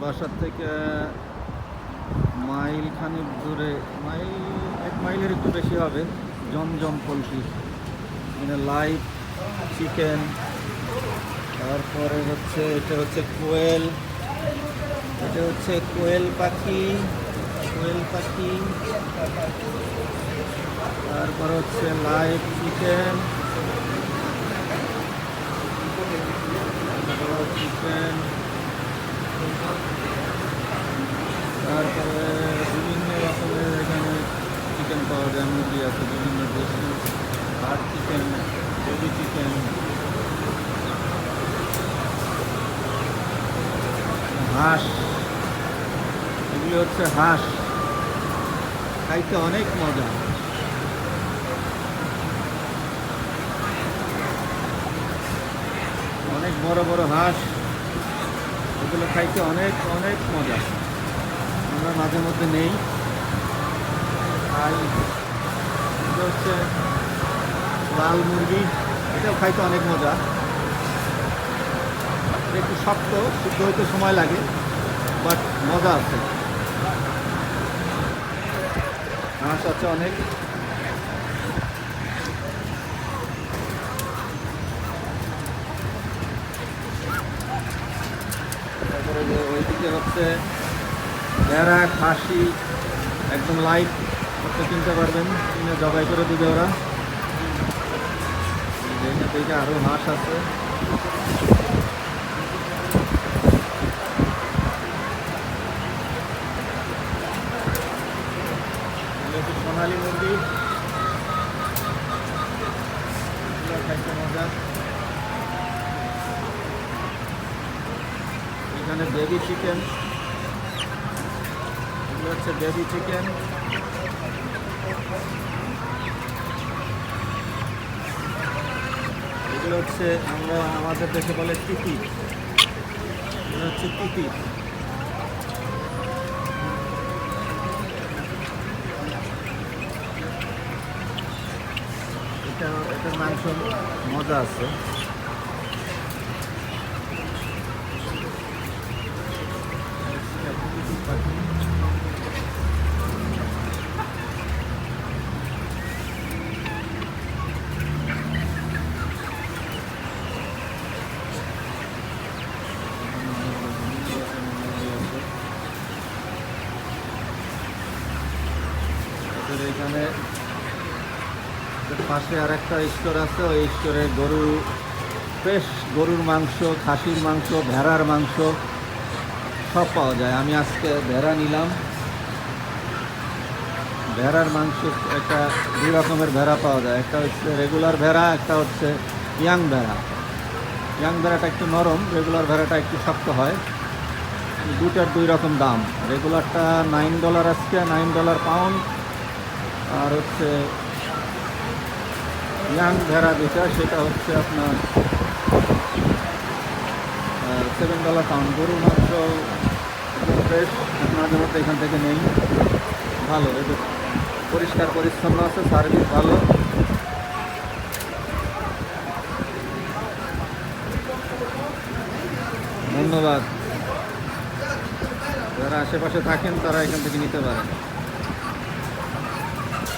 বাসার থেকে মাইল খানিক দূরে, মাইল 1 মাইলের একটু বেশি হবে, জমজম পোলট্রি। মানে লাইভ চিকেন, তারপরে হচ্ছে এটা হচ্ছে কোয়েল, এটা হচ্ছে কোয়েল পাখি, কোয়েল পাখি। তারপর হচ্ছে লাইভ চিকেন, চিকেন। তারপরে বিভিন্ন রকমের এখানে চিকেন পাওয়া যায়, মুরগি আছে বিভিন্ন দেশি, হার্ড চিকেন, বেবি চিকেন, হাঁস। এগুলি হচ্ছে হাঁস, খাইতে অনেক মজা। অনেক বড় বড় হাঁস, এগুলো খাইতে অনেক অনেক মজা। আমরা মাঝে মধ্যে নেই, আর এটা হচ্ছে লাল মুরগি, এটাও খাইতে অনেক মজা। এটা একটু শক্ত, সিদ্ধ হইতে সময় লাগে, বাট মজা আছে। হাঁস আছে অনেক। তারপরে যে ওইদিকে হচ্ছে ভেড়া, খাসি, একদম লাইভ করতে কিনতে পারবেন, কিনে জবাই করে দিবে ওরা। এইটা আরও হাঁস আছে। সোনালি মুরগি, খাইতে মজা। এখানে বেবি চিকেন, এগুলো হচ্ছে বেবি চিকেন। এগুলো হচ্ছে আমরা আমাদের দেশে বলে তিতি, এগুলো হচ্ছে তিতি। এটার মাংস মজা আছে। এখানে পাশে আর একটা স্টোর আছে, ওই স্টোরে ফ্রেশ গরুর মাংস, খাসির মাংস, ভেড়ার মাংস সব পাওয়া যায়। আমি আজকে ভেড়া নিলাম। ভেড়ার মাংস একটা 2 রকমের ভেড়া পাওয়া যায়, একটা হচ্ছে রেগুলার ভেড়া, একটা হচ্ছে ইয়াং ভেড়া। ইয়াং ভেড়াটা একটু নরম, রেগুলার ভেড়াটা একটু শক্ত হয়। দুটার 2 রকম দাম। রেগুলারটা $9 আজকে, $9 পাউন্ড। আর হচ্ছে ইয়াং ভেড়া যেটা, সেটা হচ্ছে আপনার $7 পাউন্ড। গরুর মাংস ফ্রেশ, মাঝে মধ্যে এখান থেকে নেই, ভালো। এদের পরিষ্কার পরিচ্ছন্ন আছে, সার্ভিস ভালো। ধন্যবাদ। যারা আশেপাশে থাকেন তারা এখান থেকে নিতে পারেন।